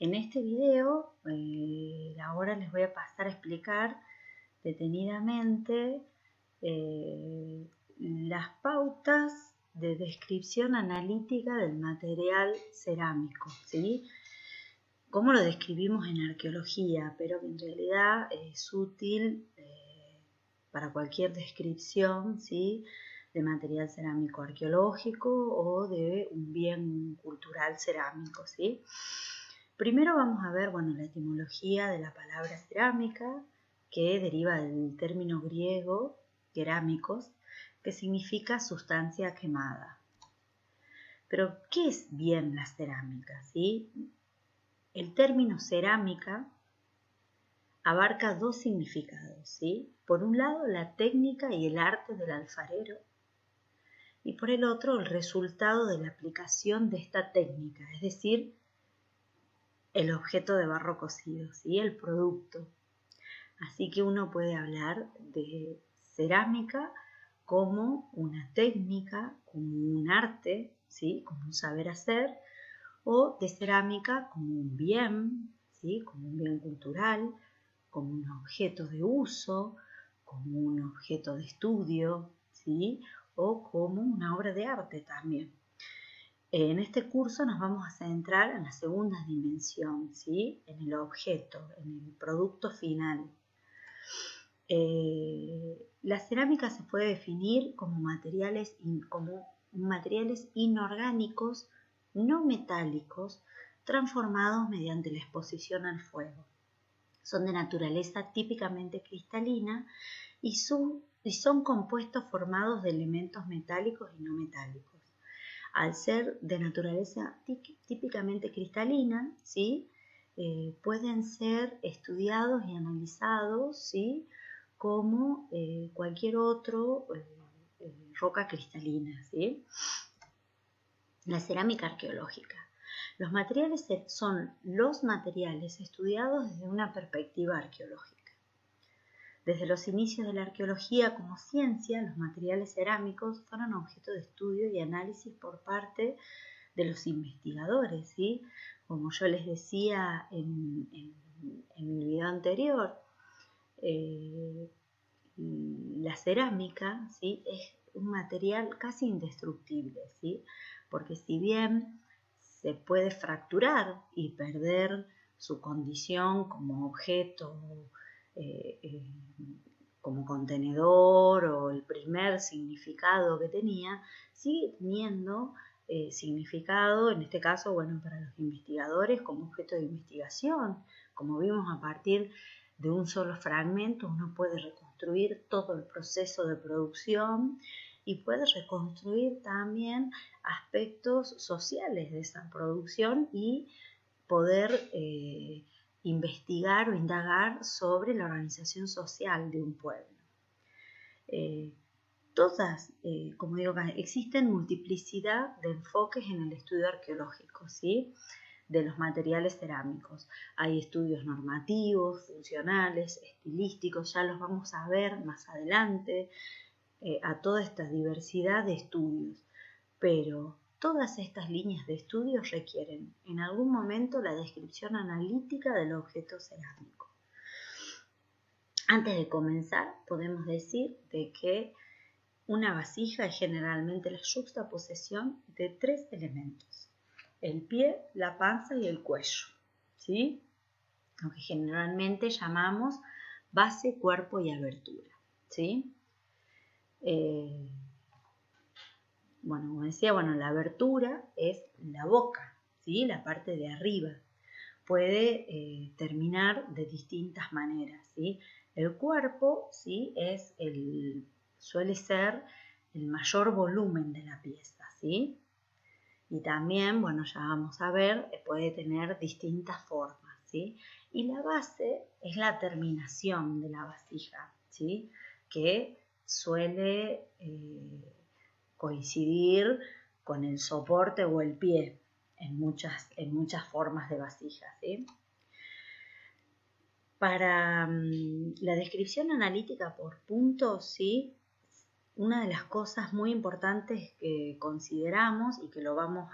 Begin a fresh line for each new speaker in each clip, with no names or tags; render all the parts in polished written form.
En este video ahora les voy a pasar a explicar detenidamente las pautas de descripción analítica del material cerámico, ¿sí? Cómo lo describimos en arqueología, pero que en realidad es útil para cualquier descripción, ¿sí?, de material cerámico arqueológico o de un bien cultural cerámico, ¿sí? Primero vamos a ver, la etimología de la palabra cerámica, que deriva del término griego keramikos, que significa sustancia quemada. Pero, ¿qué es bien la cerámica, sí? El término cerámica abarca dos significados, ¿sí? Por un lado, la técnica y el arte del alfarero, y por el otro, el resultado de la aplicación de esta técnica, es decir, el objeto de barro cocido, ¿sí?, el producto. Así que uno puede hablar de cerámica como una técnica, como un arte, ¿sí?, como un saber hacer, o de cerámica como un bien, ¿sí?, como un bien cultural, como un objeto de uso, como un objeto de estudio, ¿sí?, o como una obra de arte también. En este curso nos vamos a centrar en la segunda dimensión, ¿sí?, en el objeto, en el producto final. La cerámica se puede definir como materiales inorgánicos, no metálicos, transformados mediante la exposición al fuego. Son de naturaleza típicamente cristalina y son compuestos formados de elementos metálicos y no metálicos. Al ser de naturaleza típicamente cristalina, ¿sí?, pueden ser estudiados y analizados, ¿sí?, como cualquier otro roca cristalina, ¿sí? La cerámica arqueológica. Los materiales son los materiales estudiados desde una perspectiva arqueológica. Desde los inicios de la arqueología como ciencia, los materiales cerámicos fueron objeto de estudio y análisis por parte de los investigadores, ¿sí? Como yo les decía en el video anterior, la cerámica, ¿sí?, es un material casi indestructible, ¿sí?, porque si bien se puede fracturar y perder su condición como objeto, como contenedor o el primer significado que tenía, sigue teniendo significado, en este caso, para los investigadores como objeto de investigación. Como vimos, a partir de un solo fragmento uno puede reconstruir todo el proceso de producción y puede reconstruir también aspectos sociales de esa producción y poder investigar o indagar sobre la organización social de un pueblo. Como digo, existen multiplicidad de enfoques en el estudio arqueológico, ¿sí?, de los materiales cerámicos. Hay estudios normativos, funcionales, estilísticos, ya los vamos a ver más adelante, a toda esta diversidad de estudios. Pero todas estas líneas de estudio requieren en algún momento la descripción analítica del objeto cerámico. Antes de comenzar, podemos decir de que una vasija es generalmente la yuxtaposición de tres elementos: el pie, la panza y el cuello, ¿sí?, lo que generalmente llamamos base, cuerpo y abertura, ¿sí? Como decía, la abertura es la boca, ¿sí?, la parte de arriba. Puede terminar de distintas maneras, ¿sí? El cuerpo, ¿sí?, suele ser el mayor volumen de la pieza, ¿sí? Y también, ya vamos a ver, puede tener distintas formas, ¿sí? Y la base es la terminación de la vasija, ¿sí?, que suele coincidir con el soporte o el pie en muchas formas de vasijas, ¿sí? Para la descripción analítica por puntos, ¿sí?, una de las cosas muy importantes que consideramos y que lo vamos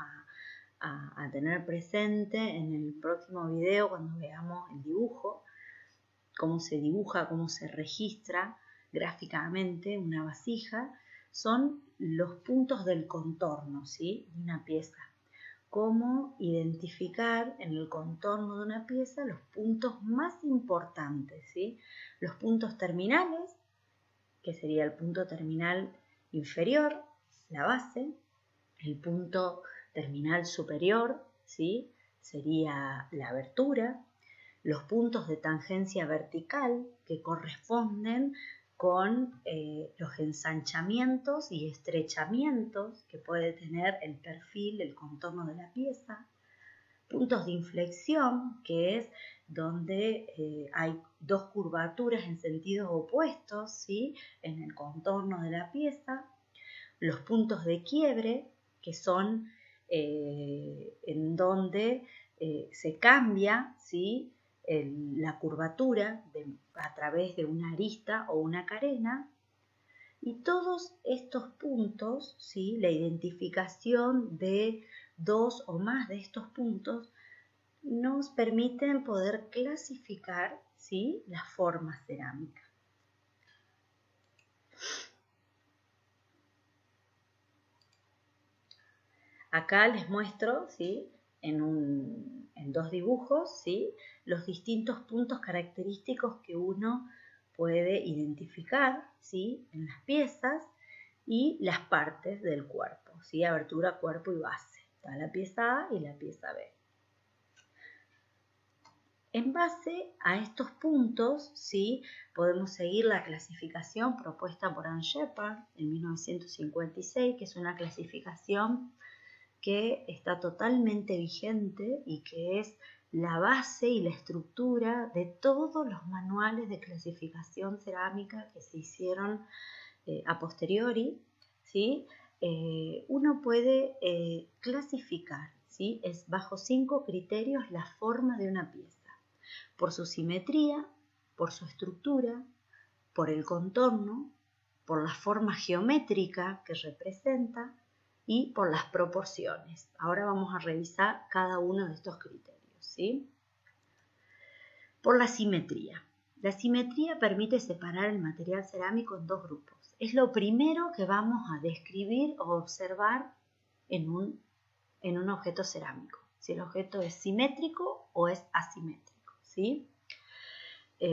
a tener presente en el próximo video cuando veamos el dibujo, cómo se dibuja, cómo se registra gráficamente una vasija, son los puntos del contorno, ¿sí?, de una pieza. Cómo identificar en el contorno de una pieza los puntos más importantes, ¿sí? Los puntos terminales, que sería el punto terminal inferior, la base, el punto terminal superior, ¿sí?, sería la abertura, los puntos de tangencia vertical, que corresponden con los ensanchamientos y estrechamientos que puede tener el perfil, el contorno de la pieza, puntos de inflexión, que es donde hay dos curvaturas en sentidos opuestos, ¿sí?, en el contorno de la pieza, los puntos de quiebre, que son en donde se cambia, ¿sí?, la curvatura a través de una arista o una carena, y todos estos puntos, ¿sí?, la identificación de dos o más de estos puntos nos permiten poder clasificar, ¿sí?, las formas cerámicas. Acá les muestro, ¿sí?, en dos dibujos, ¿sí?, los distintos puntos característicos que uno puede identificar, ¿sí?, en las piezas y las partes del cuerpo, ¿sí?, abertura, cuerpo y base. Está la pieza A y la pieza B. En base a estos puntos, ¿sí?, podemos seguir la clasificación propuesta por Anne Shepard en 1956, que es una clasificación que está totalmente vigente y que es la base y la estructura de todos los manuales de clasificación cerámica que se hicieron a posteriori, ¿sí? Uno puede clasificar, ¿sí?, es bajo 5 criterios la forma de una pieza: por su simetría, por su estructura, por el contorno, por la forma geométrica que representa y por las proporciones. Ahora vamos a revisar cada uno de estos criterios, ¿sí? Por la simetría. La simetría permite separar el material cerámico en dos grupos. Es lo primero que vamos a describir o observar en un objeto cerámico, si el objeto es simétrico o es asimétrico, ¿sí?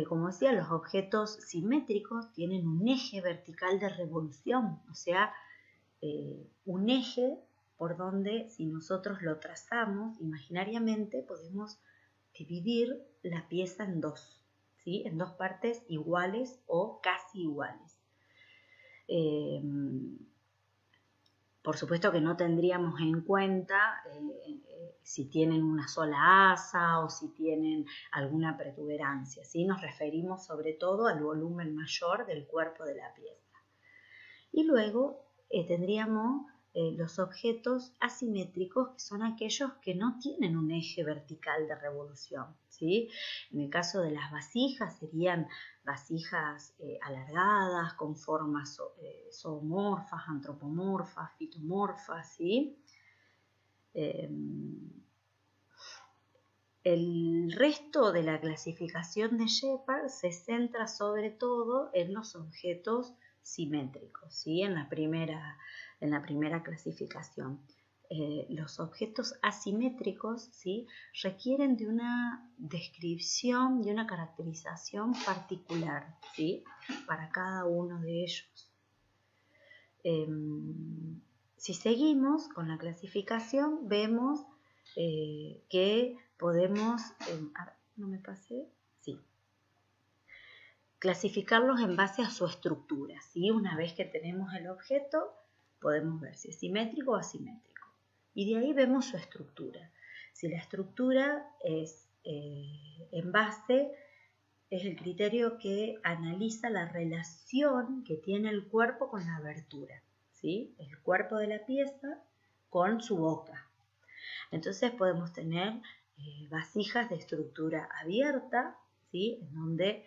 Como decía, los objetos simétricos tienen un eje vertical de revolución, o sea, un eje por donde, si nosotros lo trazamos imaginariamente, podemos dividir la pieza en dos, ¿sí?, en dos partes iguales o casi iguales. Por supuesto que no tendríamos en cuenta si tienen una sola asa o si tienen alguna protuberancia, ¿sí? Nos referimos sobre todo al volumen mayor del cuerpo de la pieza. Y luego tendríamos los objetos asimétricos, que son aquellos que no tienen un eje vertical de revolución, ¿sí? En el caso de las vasijas serían vasijas alargadas, con formas zoomorfas, antropomorfas, fitomorfas, ¿sí? El resto de la clasificación de Shepard se centra sobre todo en los objetos simétricos, ¿sí?, en la primera clasificación. Los objetos asimétricos, ¿sí?, requieren de una descripción, de una caracterización particular, ¿sí?, para cada uno de ellos. Si seguimos con la clasificación, vemos que podemos, clasificarlos en base a su estructura, ¿sí? Una vez que tenemos el objeto, podemos ver si es simétrico o asimétrico. Y de ahí vemos su estructura. Si la estructura es en base, es el criterio que analiza la relación que tiene el cuerpo con la abertura, ¿sí?, el cuerpo de la pieza con su boca. Entonces podemos tener vasijas de estructura abierta, ¿sí?, en donde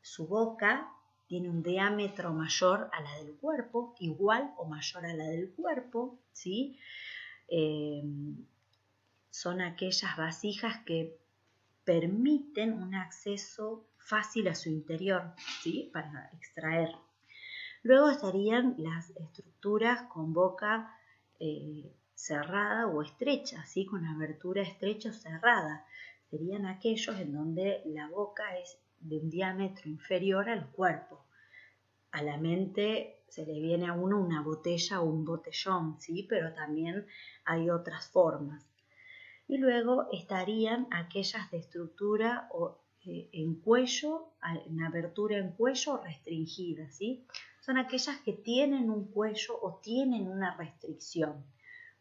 su boca tiene un diámetro mayor a la del cuerpo, igual o mayor a la del cuerpo, ¿sí? son aquellas vasijas que permiten un acceso fácil a su interior, ¿sí? Para extraer. Luego estarían las estructuras con boca cerrada o estrecha, ¿sí? Con abertura estrecha o cerrada. Serían aquellos en donde la boca es de un diámetro inferior al cuerpo. A la mente se le viene a uno una botella o un botellón, ¿sí? Pero también hay otras formas. Y luego estarían aquellas de estructura en cuello, en abertura en cuello restringida, ¿sí? Son aquellas que tienen un cuello o tienen una restricción.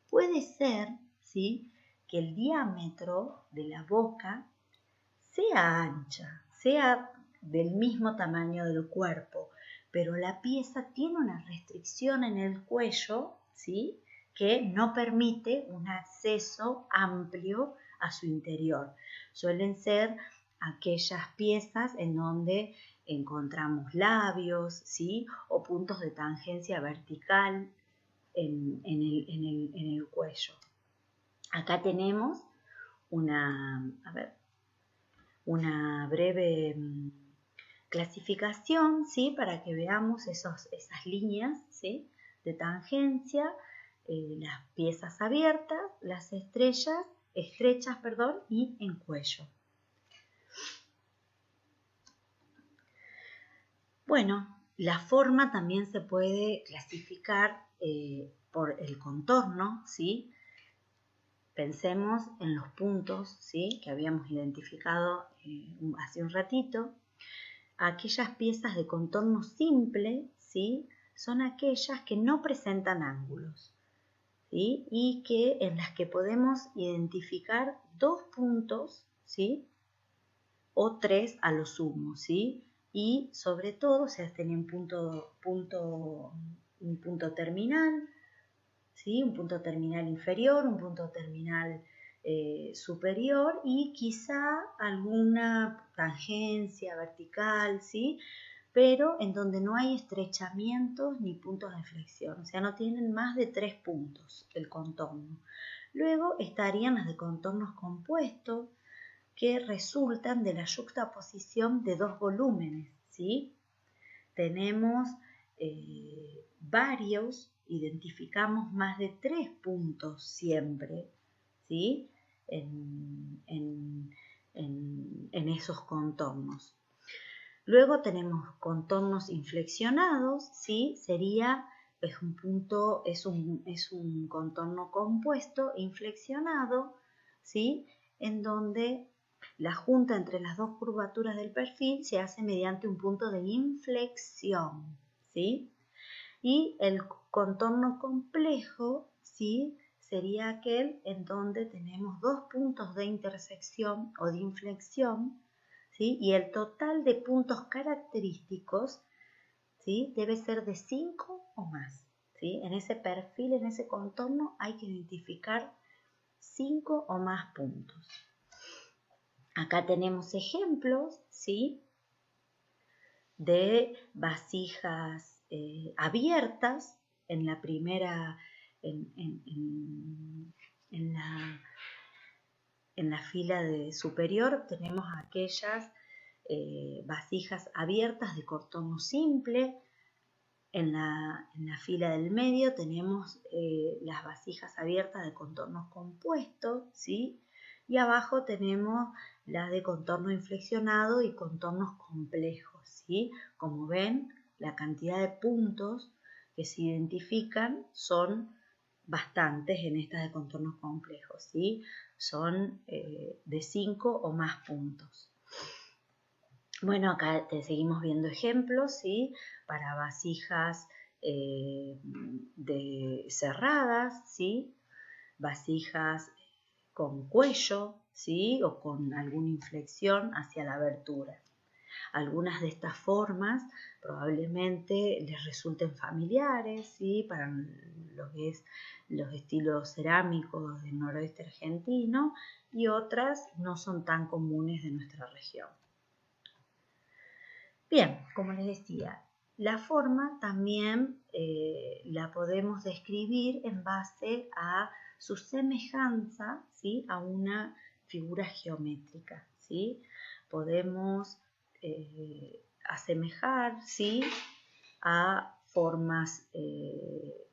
Puede ser, ¿sí?, que el diámetro de la boca sea ancha, sea del mismo tamaño del cuerpo, pero la pieza tiene una restricción en el cuello, ¿sí?, que no permite un acceso amplio a su interior. Suelen ser aquellas piezas en donde encontramos labios, ¿sí?, o puntos de tangencia vertical en el cuello. Acá tenemos una breve clasificación, ¿sí?, para que veamos esas líneas, ¿sí?, de tangencia, las piezas abiertas, las estrechas, y en cuello. Bueno, la forma también se puede clasificar por el contorno, ¿sí? Pensemos en los puntos, ¿sí?, que habíamos identificado hace un ratito. Aquellas piezas de contorno simple, ¿sí?, son aquellas que no presentan ángulos, ¿sí?, y en las que podemos identificar 2 puntos, ¿sí?, o 3 a lo sumo, ¿sí?, y sobre todo, o sea, tienen un punto terminal, ¿sí?, un punto terminal inferior, un punto terminal superior y quizá alguna tangencia vertical, ¿sí?, pero en donde no hay estrechamientos ni puntos de flexión, o sea, no tienen más de 3 puntos el contorno. Luego estarían las de contornos compuestos, que resultan de la yuxtaposición de 2 volúmenes, ¿sí? Tenemos identificamos más de 3 puntos siempre, ¿sí?, en esos contornos. Luego tenemos contornos inflexionados, ¿sí? Es un contorno compuesto inflexionado, ¿sí?, en donde la junta entre las 2 curvaturas del perfil se hace mediante un punto de inflexión, ¿sí? Y el contorno complejo, ¿sí?, sería aquel en donde tenemos 2 puntos de intersección o de inflexión, ¿sí?, y el total de puntos característicos, ¿sí?, debe ser de 5 o más, ¿sí? En ese perfil, en ese contorno, hay que identificar 5 o más puntos. Acá tenemos ejemplos, ¿sí?, de vasijas abiertas. En la primera, en la fila superior tenemos aquellas vasijas abiertas de contorno simple. En la fila del medio tenemos las vasijas abiertas de contornos compuestos, ¿sí?, y abajo tenemos las de contorno inflexionado y contornos complejos, ¿sí? Como ven, la cantidad de puntos que se identifican son bastantes en estas de contornos complejos, ¿sí? Son de 5 o más puntos. Bueno, acá te seguimos viendo ejemplos, ¿sí?, para vasijas cerradas, ¿sí?, vasijas con cuello, ¿sí?, o con alguna inflexión hacia la abertura. Algunas de estas formas probablemente les resulten familiares, ¿sí?, para lo que es los estilos cerámicos del noroeste argentino, y otras no son tan comunes de nuestra región. Bien, como les decía, La forma también la podemos describir en base a su semejanza, ¿sí?, a una figura geométrica, ¿sí? Podemos asemejar, ¿sí?, a formas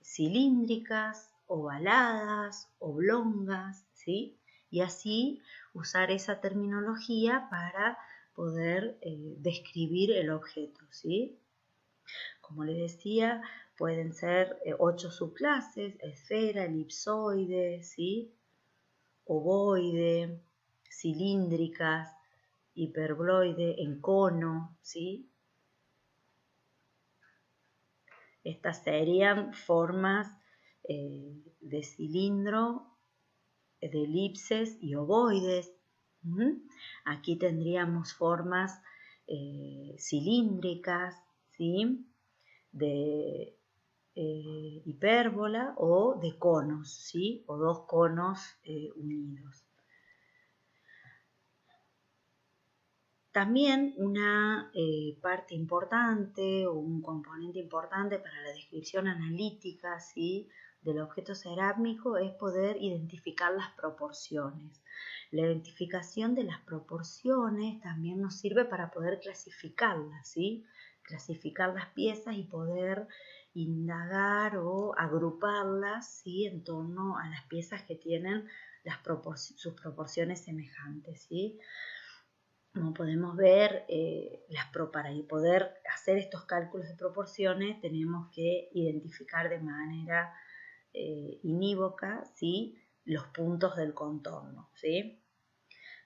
cilíndricas, ovaladas, oblongas, ¿sí? Y así usar esa terminología para poder describir el objeto, ¿sí? Como les decía, pueden ser 8 subclases: esfera, elipsoide, ¿sí?, ovoide, cilíndricas, hiperboloide, en cono, ¿sí? Estas serían formas de cilindro, de elipses y ovoides. Aquí tendríamos formas cilíndricas, ¿sí?, de hipérbola o de conos, ¿sí?, o dos conos unidos. También una parte importante o un componente importante para la descripción analítica, ¿sí?, del objeto cerámico es poder identificar las proporciones. La identificación de las proporciones también nos sirve para poder clasificarlas, ¿sí?, clasificar las piezas y poder indagar o agruparlas, ¿sí?, en torno a las piezas que tienen sus proporciones semejantes, ¿sí? Como podemos ver, para poder hacer estos cálculos de proporciones tenemos que identificar de manera inívoca, ¿sí?, los puntos del contorno, ¿sí?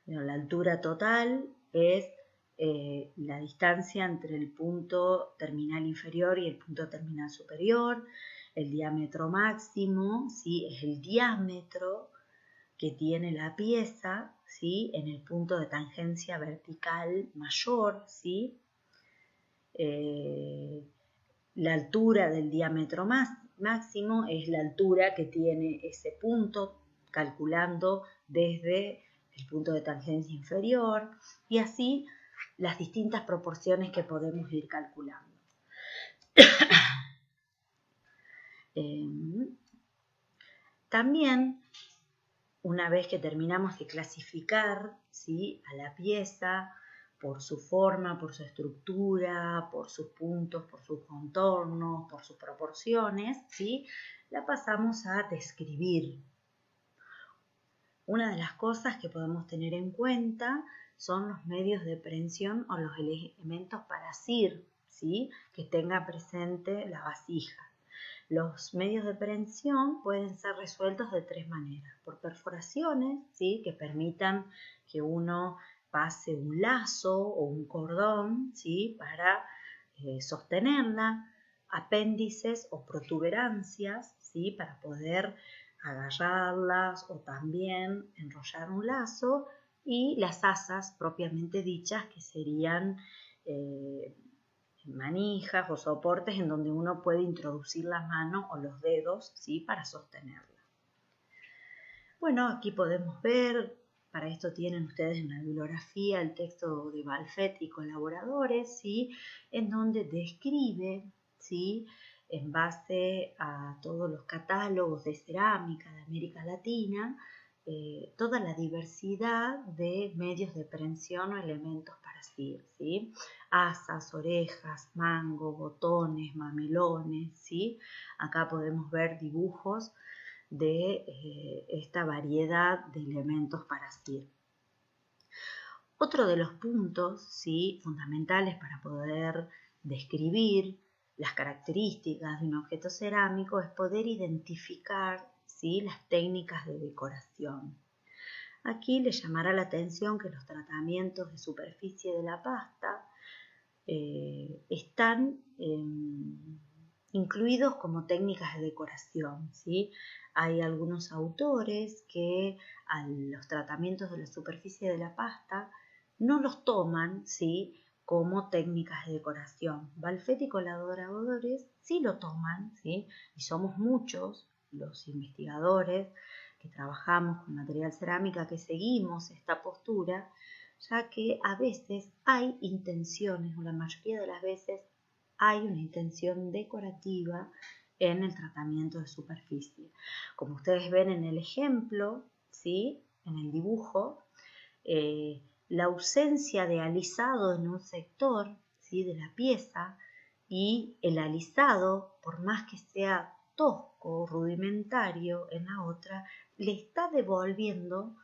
Bueno, la altura total es la distancia entre el punto terminal inferior y el punto terminal superior. El diámetro máximo, ¿sí?, es el diámetro que tiene la pieza, ¿sí?, en el punto de tangencia vertical mayor, ¿sí? La altura del diámetro máximo es la altura que tiene ese punto, calculando desde el punto de tangencia inferior, y así las distintas proporciones que podemos ir calculando. También, una vez que terminamos de clasificar, ¿sí?, a la pieza por su forma, por su estructura, por sus puntos, por sus contornos, por sus proporciones, ¿sí?, la pasamos a describir. Una de las cosas que podemos tener en cuenta son los medios de prensión o los elementos para asir, ¿sí?, que tenga presente la vasija. Los medios de prensión pueden ser resueltos de 3 maneras: por perforaciones, ¿sí?, que permitan que uno pase un lazo o un cordón, ¿sí?, para sostenerla; apéndices o protuberancias, ¿sí?, para poder agarrarlas o también enrollar un lazo; y las asas propiamente dichas, que serían manijas o soportes en donde uno puede introducir la mano o los dedos, ¿sí?, para sostenerla. Bueno, aquí podemos ver, para esto tienen ustedes en la bibliografía el texto de Balfet y colaboradores, ¿sí?, en donde describe, ¿sí?, en base a todos los catálogos de cerámica de América Latina, toda la diversidad de medios de prensión o elementos para asir, ¿sí?, asas, orejas, mango, botones, mamelones, ¿sí? Acá podemos ver dibujos de esta variedad de elementos para asir. Otro de los puntos, ¿sí?, fundamentales para poder describir las características de un objeto cerámico es poder identificar, ¿sí?, las técnicas de decoración. Aquí les llamará la atención que los tratamientos de superficie de la pasta están incluidos como técnicas de decoración, ¿sí? Hay algunos autores que a los tratamientos de la superficie de la pasta no los toman, ¿sí?, como técnicas de decoración. Balfet y colaboradores sí lo toman, ¿sí?, y somos muchos los investigadores que trabajamos con material cerámica que seguimos esta postura, ya que a veces hay intenciones, o la mayoría de las veces hay una intención decorativa en el tratamiento de superficie. Como ustedes ven en el ejemplo, ¿sí? En el dibujo, la ausencia de alisado en un sector, ¿sí? De la pieza, y el alisado, por más que sea tosco, rudimentario en la otra, le está devolviendo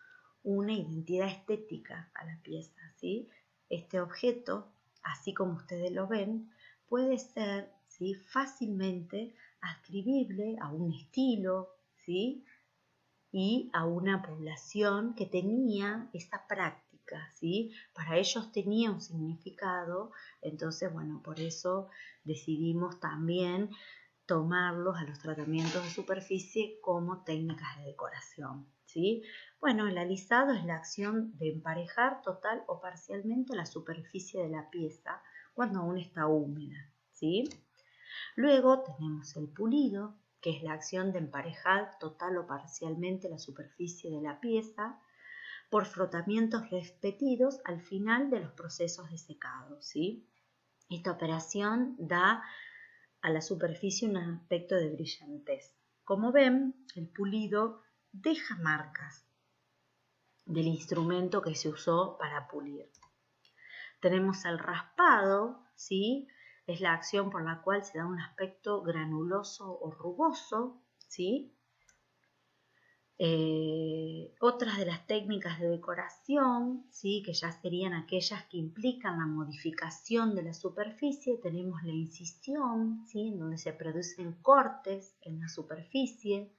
una identidad estética a la pieza, ¿sí? Este objeto, así como ustedes lo ven, puede ser, ¿sí? Fácilmente adscribible a un estilo, ¿sí? Y a una población que tenía esa práctica, ¿sí? Para ellos tenía un significado, entonces, bueno, por eso decidimos también tomarlos a los tratamientos de superficie como técnicas de decoración, ¿sí? Bueno, el alisado es la acción de emparejar total o parcialmente la superficie de la pieza cuando aún está húmeda, ¿sí? Luego tenemos el pulido, que es la acción de emparejar total o parcialmente la superficie de la pieza por frotamientos repetidos al final de los procesos de secado, ¿sí? Esta operación da a la superficie un aspecto de brillantez. Como ven, el pulido deja marcas del instrumento que se usó para pulir. Tenemos el raspado, ¿sí? Es la acción por la cual se da un aspecto granuloso o rugoso, ¿sí? Otras de las técnicas de decoración, ¿sí? Que ya serían aquellas que implican la modificación de la superficie, tenemos la incisión, ¿sí? En donde se producen cortes en la superficie.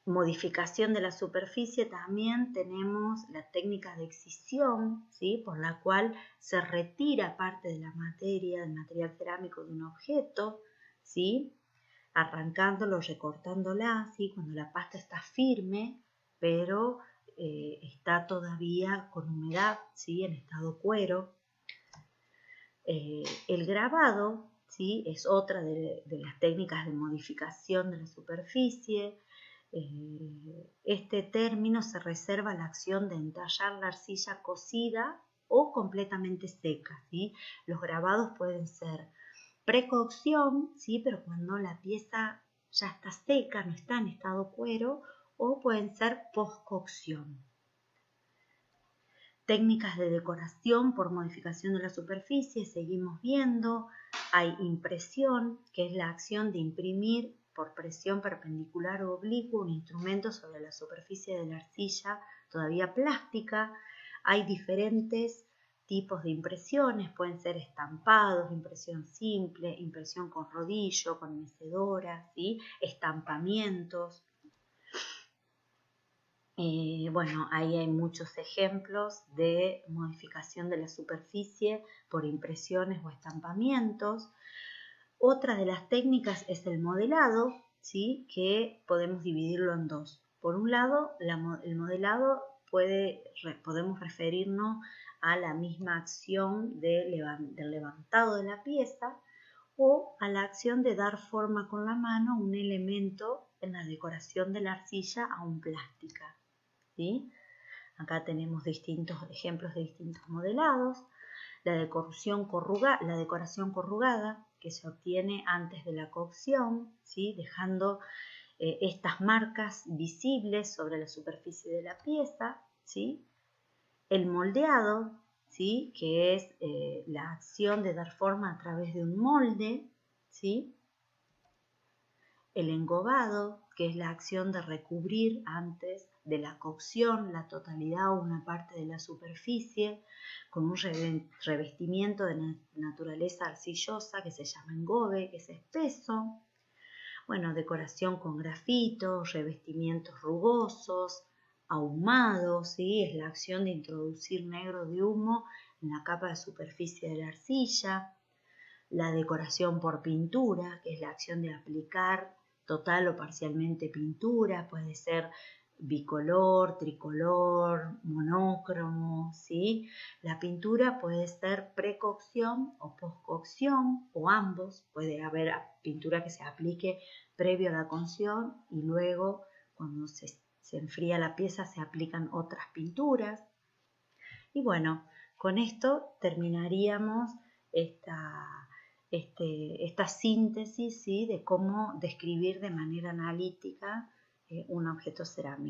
Modificación de la superficie también tenemos la técnica de excisión, ¿sí? Por la cual se retira parte de la materia, del material cerámico de un objeto, ¿sí? Arrancándolo, recortándola, ¿sí? Cuando la pasta está firme, pero está todavía con humedad, ¿sí? En estado cuero. El grabado, ¿sí? Es otra de las técnicas de modificación de la superficie. Este término se reserva a la acción de entallar la arcilla cocida o completamente seca, ¿sí? Los grabados pueden ser precocción, ¿sí? Pero cuando la pieza ya está seca, no está en estado cuero, o pueden ser postcocción. Técnicas de decoración por modificación de la superficie, seguimos viendo. Hay impresión, que es la acción de imprimir por presión perpendicular o oblicua un instrumento sobre la superficie de la arcilla todavía plástica. Hay diferentes tipos de impresiones, pueden ser estampados, impresión simple, impresión con rodillo, con mecedora, ¿sí? Estampamientos. Bueno, ahí hay muchos ejemplos de modificación de la superficie por impresiones o estampamientos. Otra de las técnicas es el modelado, ¿sí? Que podemos dividirlo en dos. Por un lado, el modelado podemos referirnos a la misma acción del levantado de la pieza o a la acción de dar forma con la mano a un elemento en la decoración de la arcilla aún plástica, ¿sí? Acá tenemos distintos ejemplos de distintos modelados. La decoración corrugada, que se obtiene antes de la cocción, ¿sí? Dejando estas marcas visibles sobre la superficie de la pieza, ¿sí? El moldeado, ¿sí? Que es la acción de dar forma a través de un molde, ¿sí? El engobado, que es la acción de recubrir antes de la cocción la totalidad o una parte de la superficie con un revestimiento de naturaleza arcillosa que se llama engobe, que es espeso. Bueno, decoración con grafitos, revestimientos rugosos, ahumados, ¿sí? Es la acción de introducir negro de humo en la capa de superficie de la arcilla. La decoración por pintura, que es la acción de aplicar total o parcialmente pintura, puede ser bicolor, tricolor, monócromo, ¿sí? La pintura puede ser precocción o postcocción o ambos. Puede haber pintura que se aplique previo a la cocción y luego cuando se enfría la pieza se aplican otras pinturas. Y bueno, Con esto terminaríamos esta síntesis, ¿sí?, de cómo describir de manera analítica un objeto cerámico.